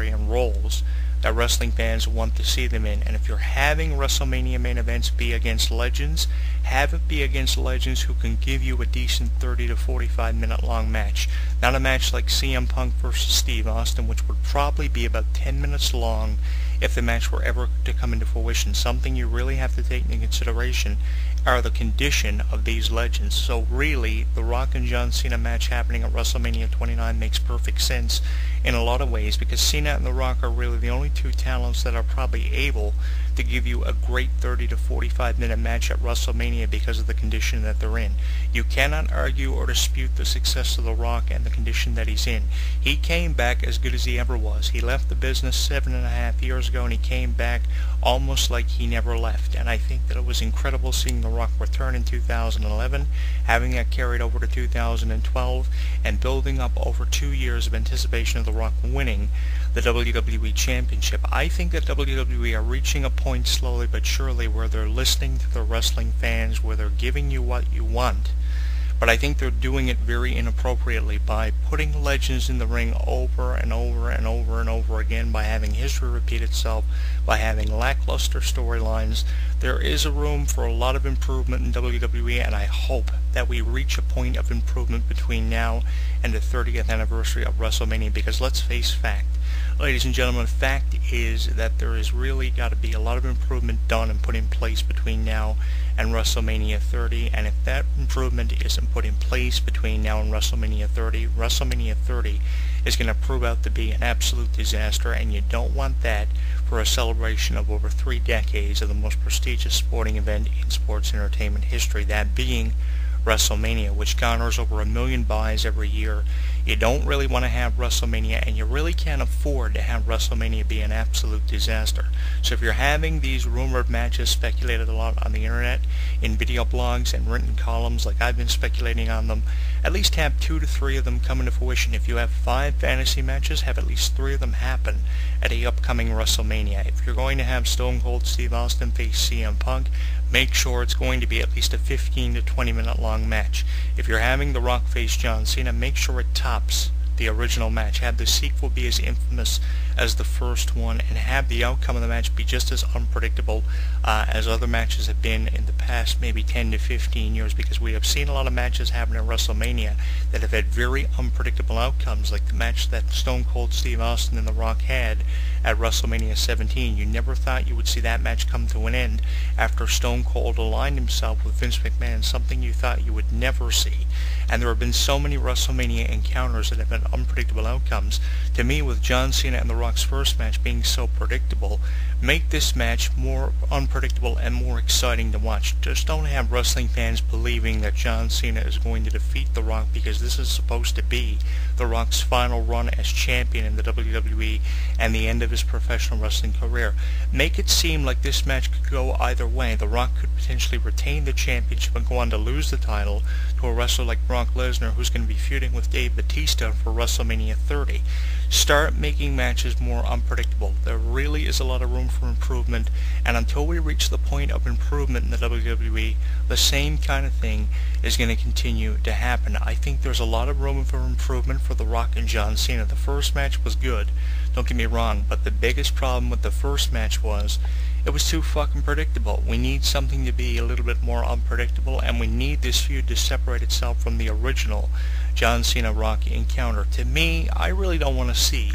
story and roles that wrestling fans want to see them in. And if you're having WrestleMania main events be against legends, have it be against legends who can give you a decent 30 to 45 minute long match. Not a match like CM Punk versus Steve Austin, which would probably be about 10 minutes long if the match were ever to come into fruition. Something you really have to take into consideration are the condition of these legends. So really, the Rock and John Cena match happening at WrestleMania 29 makes perfect sense in a lot of ways, because Cena and The Rock are really the only two talents that are probably able to give you a great 30 to 45 minute match at WrestleMania because of the condition that they're in. You cannot argue or dispute the success of The Rock and the condition that he's in. He came back as good as he ever was. He left the business 7.5 years ago, and he came back almost like he never left. And I think that it was incredible seeing The Rock return in 2011, having that carried over to 2012, and building up over 2 years of anticipation of The Rock winning the WWE Championship. I think that WWE are reaching a point slowly but surely where they're listening to the wrestling fans, where they're giving you what you want. But I think they're doing it very inappropriately by putting legends in the ring over and over and over and over again, by having history repeat itself, by having lackluster storylines. There is a room for a lot of improvement in WWE, and I hope that we reach a point of improvement between now and the 30th anniversary of WrestleMania, because let's face fact. Ladies and gentlemen, fact is that there is really got to be a lot of improvement done and put in place between now and WrestleMania 30, and if that improvement isn't put in place between now and WrestleMania 30, WrestleMania 30 is going to prove out to be an absolute disaster, and you don't want that for a celebration of over 3 decades of the most prestigious sporting event in sports entertainment history, that being WrestleMania, which garners over 1 million buys every year. You don't really want to have WrestleMania, and you really can't afford to have WrestleMania be an absolute disaster. So if you're having these rumored matches speculated a lot on the internet, in video blogs and written columns like I've been speculating on them, at least have 2 to 3 of them come into fruition. If you have 5 fantasy matches, have at least 3 of them happen at the upcoming WrestleMania. If you're going to have Stone Cold Steve Austin face CM Punk, make sure it's going to be at least a 15 to 20 minute long match. If you're having The Rock face John Cena, make sure it tops the original match. Have the sequel be as infamous as the first one, and have the outcome of the match be just as unpredictable as other matches have been in the past maybe 10 to 15 years, because we have seen a lot of matches happen at WrestleMania that have had very unpredictable outcomes, like the match that Stone Cold Steve Austin and The Rock had at WrestleMania 17. You never thought you would see that match come to an end after Stone Cold aligned himself with Vince McMahon, something you thought you would never see. And there have been so many WrestleMania encounters that have had unpredictable outcomes. To me, with John Cena and The Rock's first match being so predictable, make this match more unpredictable and more exciting to watch. Just don't have wrestling fans believing that John Cena is going to defeat The Rock, because this is supposed to be The Rock's final run as champion in the WWE and the end of his professional wrestling career. Make it seem like this match could go either way. The Rock could potentially retain the championship and go on to lose the title to a wrestler like Brock Lesnar, who's going to be feuding with Dave Bautista for WrestleMania 30. Start making matches more unpredictable. There really is a lot of room for improvement, and until we reach the point of improvement in the WWE, the same kind of thing is going to continue to happen. I think there's a lot of room for improvement for The Rock and John Cena. The first match was good, don't get me wrong, but the biggest problem with the first match was it was too fucking predictable. We need something to be a little bit more unpredictable, and we need this feud to separate itself from the original John Cena-Rock encounter. To me, I really don't want to see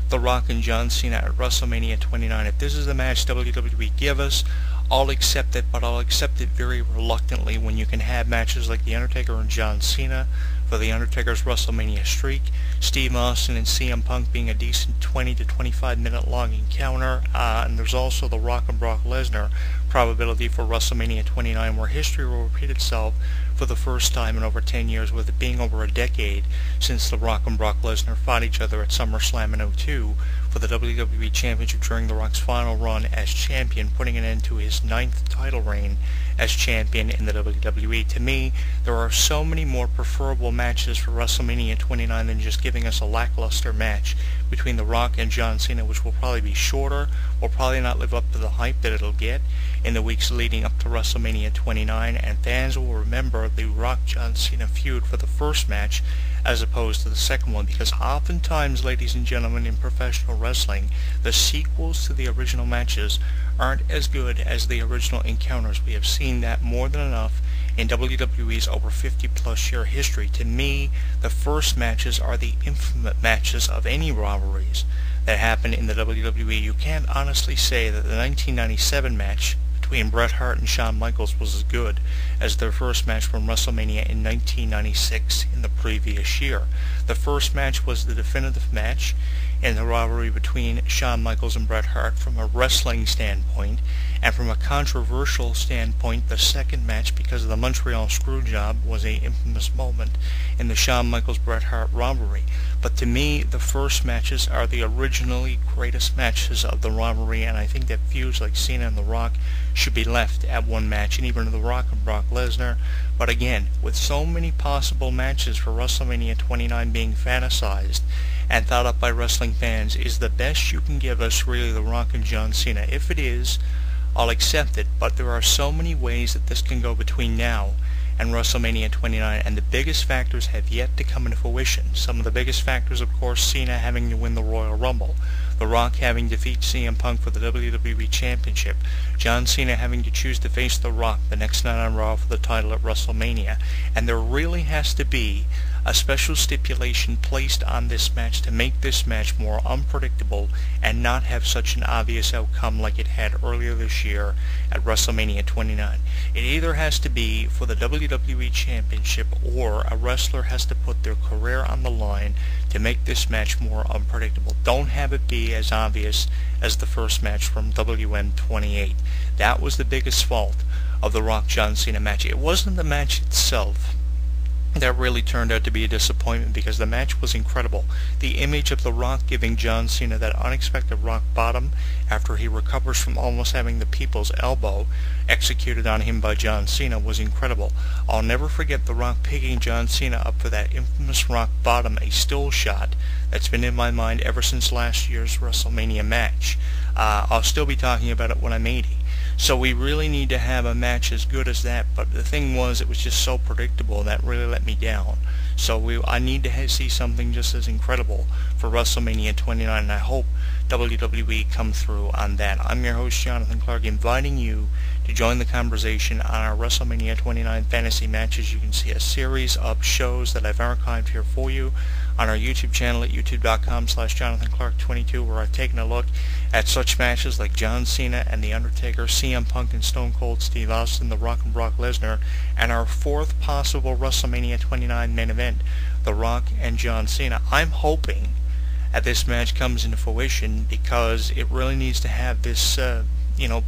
The Rock and John Cena at WrestleMania 29. If this is the match WWE give us, I'll accept it, but I'll accept it very reluctantly when you can have matches like The Undertaker and John Cena for The Undertaker's WrestleMania streak, Steve Austin and CM Punk being a decent 20 to 25 minute long encounter, and there's also The Rock and Brock Lesnar probability for WrestleMania 29, where history will repeat itself for the first time in over 10 years, with it being over a decade since The Rock and Brock Lesnar fought each other at SummerSlam in 2002 for the WWE Championship during The Rock's final run as champion, putting an end to his 9th title reign as champion in the WWE. To me, there are so many more preferable matches for WrestleMania 29 than just giving us a lackluster match between The Rock and John Cena, which will probably be shorter, will probably not live up to the hype that it'll get in the weeks leading up to WrestleMania 29, and fans will remember the Rock-John Cena feud for the first match as opposed to the second one, because oftentimes, ladies and gentlemen, in professional wrestling, the sequels to the original matches aren't as good as the original encounters. We have seen that more than enough in WWE's over 50-plus year history. To me, the first matches are the infamous matches of any rivalries that happen in the WWE. You can't honestly say that the 1997 match between Bret Hart and Shawn Michaels was as good as their first match from WrestleMania in 1996 in the previous year. The first match was the definitive match in the rivalry between Shawn Michaels and Bret Hart from a wrestling standpoint, and from a controversial standpoint, the second match, because of the Montreal Screwjob, was an infamous moment in the Shawn Michaels-Bret Hart rivalry. But to me, the first matches are the originally greatest matches of the rivalry, and I think that feuds like Cena and The Rock should be left at one match, and even The Rock and Brock Lesnar. But again, with so many possible matches for WrestleMania 29 being fantasized and thought up by wrestling fans, is the best you can give us really The Rock and John Cena? If it is, I'll accept it, but there are so many ways that this can go between now and WrestleMania 29, and the biggest factors have yet to come into fruition. Some of the biggest factors, of course, Cena having to win the Royal Rumble, The Rock having to defeat CM Punk for the WWE Championship, John Cena having to choose to face The Rock the next night on Raw for the title at WrestleMania, and there really has to be a special stipulation placed on this match to make this match more unpredictable and not have such an obvious outcome like it had earlier this year at WrestleMania 29. It either has to be for the WWE Championship, or a wrestler has to put their career on the line to make this match more unpredictable. Don't have it be as obvious as the first match from WM 28. That was the biggest fault of the Rock-John Cena match. It wasn't the match itself that really turned out to be a disappointment, because the match was incredible. The image of The Rock giving John Cena that unexpected rock bottom after he recovers from almost having the people's elbow executed on him by John Cena was incredible. I'll never forget The Rock picking John Cena up for that infamous rock bottom, a still shot that's been in my mind ever since last year's WrestleMania match. I'll still be talking about it when I'm 80. So we really need to have a match as good as that, but the thing was, it was just so predictable that really let me down. So I need to see something just as incredible for WrestleMania 29, and I hope WWE come through on that. I'm your host, Jonathan Clarke, inviting you to join the conversation on our WrestleMania 29 fantasy matches. You can see a series of shows that I've archived here for you on our YouTube channel at youtube.com/JonathanClarke22, where I've taken a look at such matches like John Cena and The Undertaker, CM Punk and Stone Cold Steve Austin, The Rock and Brock Lesnar, and our fourth possible WrestleMania 29 main event, The Rock and John Cena. I'm hoping that this match comes into fruition, because it really needs to have this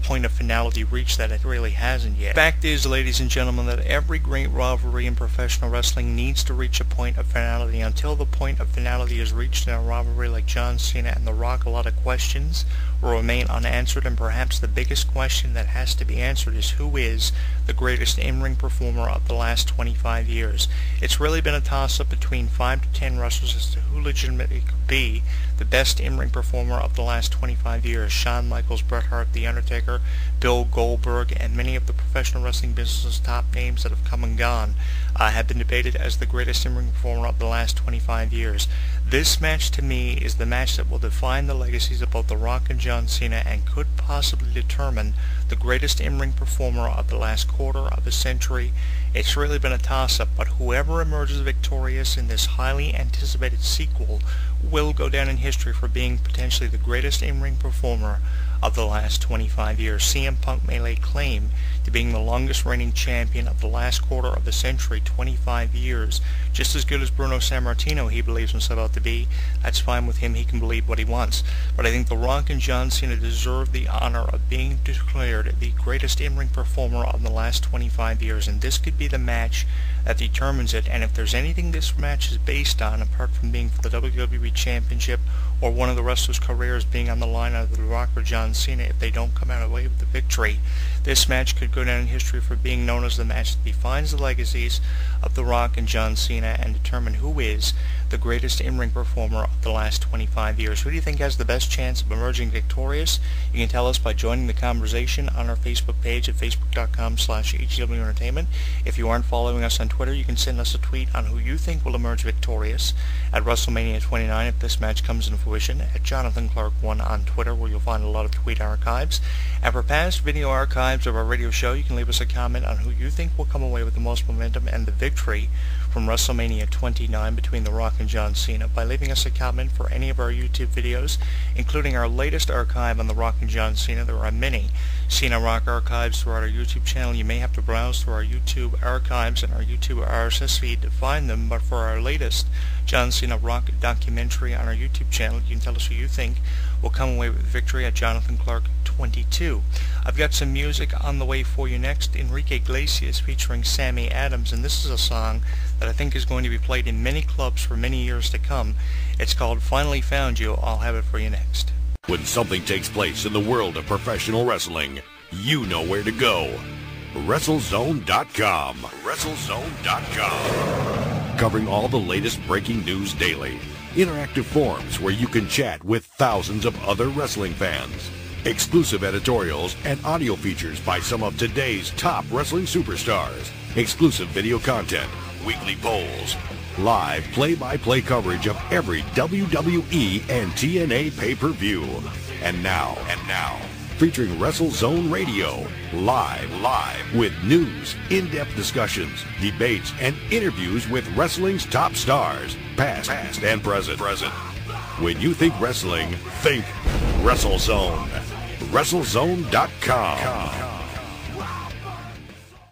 point of finality reached that it really hasn't yet. The fact is, ladies and gentlemen, that every great rivalry in professional wrestling needs to reach a point of finality. Until the point of finality is reached in a rivalry like John Cena and The Rock, a lot of questions will remain unanswered, and perhaps the biggest question that has to be answered is, who is the greatest in-ring performer of the last 25 years? It's really been a toss-up between 5 to 10 wrestlers as to who legitimately could be the best in-ring performer of the last 25 years. Shawn Michaels, Bret Hart, The Undertaker, Bill Goldberg, and many of the professional wrestling business's top names that have come and gone have been debated as the greatest in-ring performer of the last 25 years. This match, to me, is the match that will define the legacies of both The Rock and John Cena, and could possibly determine the greatest in-ring performer of the last quarter of a century. It's really been a toss-up, but whoever emerges victorious in this highly anticipated sequel will go down in history for being potentially the greatest in-ring performer of the last 25 years. CM Punk may lay claim to being the longest reigning champion of the last quarter of the century, 25 years. Just as good as Bruno Sammartino he believes himself to be. That's fine with him, he can believe what he wants. But I think The Rock and John Cena deserve the honor of being declared the greatest in-ring performer of the last 25 years, and this could be the match that determines it. And if there's anything this match is based on, apart from being for the WWE Championship or one of the wrestlers' careers being on the line, either The Rock or John Cena, if they don't come out away with the victory, this match could should go down in history for being known as the match that defines the legacies of The Rock and John Cena and determine who is the greatest in-ring performer of the last 25 years. Who do you think has the best chance of emerging victorious? You can tell us by joining the conversation on our Facebook page at facebook.com/HW Entertainment. If you aren't following us on Twitter, you can send us a tweet on who you think will emerge victorious at WrestleMania 29 if this match comes into fruition, at Jonathan Clarke 1 on Twitter, where you'll find a lot of tweet archives. And for past video archives of our radio show, you can leave us a comment on who you think will come away with the most momentum and the victory from WrestleMania 29 between The Rock and John Cena by leaving us a comment for any of our YouTube videos, including our latest archive on The Rock and John Cena. There are many Cena Rock archives throughout our YouTube channel. You may have to browse through our YouTube archives and our YouTube RSS feed to find them, but for our latest John Cena Rock documentary on our YouTube channel, you can tell us who you think will come away with victory at Jonathan Clarke 22. I've got some music on the way for you next. Enrique Iglesias featuring Sammy Adams, and this is a song that I think is going to be played in many clubs for many years to come. It's called Finally Found You. I'll have it for you next. When something takes place in the world of professional wrestling, you know where to go. WrestleZone.com. WrestleZone.com. Covering all the latest breaking news daily. Interactive forums where you can chat with thousands of other wrestling fans. Exclusive editorials and audio features by some of today's top wrestling superstars. Exclusive video content, weekly polls, live play-by-play coverage of every WWE and TNA pay-per-view. And now, featuring WrestleZone Radio, live with news, in-depth discussions, debates, and interviews with wrestling's top stars, past and present. When you think wrestling, think WrestleZone. WrestleZone.com.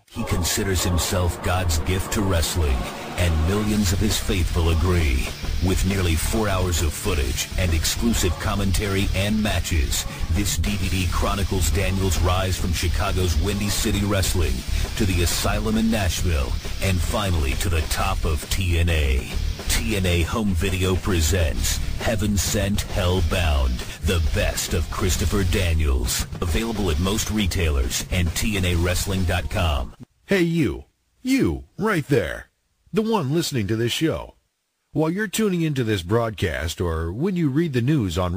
He considers himself God's gift to wrestling, and millions of his faithful agree. With nearly 4 hours of footage and exclusive commentary and matches, this DVD chronicles Daniels' rise from Chicago's Windy City Wrestling to the Asylum in Nashville, and finally to the top of TNA. TNA Home Video presents Heaven Sent, Hell Bound, the best of Christopher Daniels. Available at most retailers and TNAWrestling.com. Hey you right there, the one listening to this show. While you're tuning into this broadcast or when you read the news on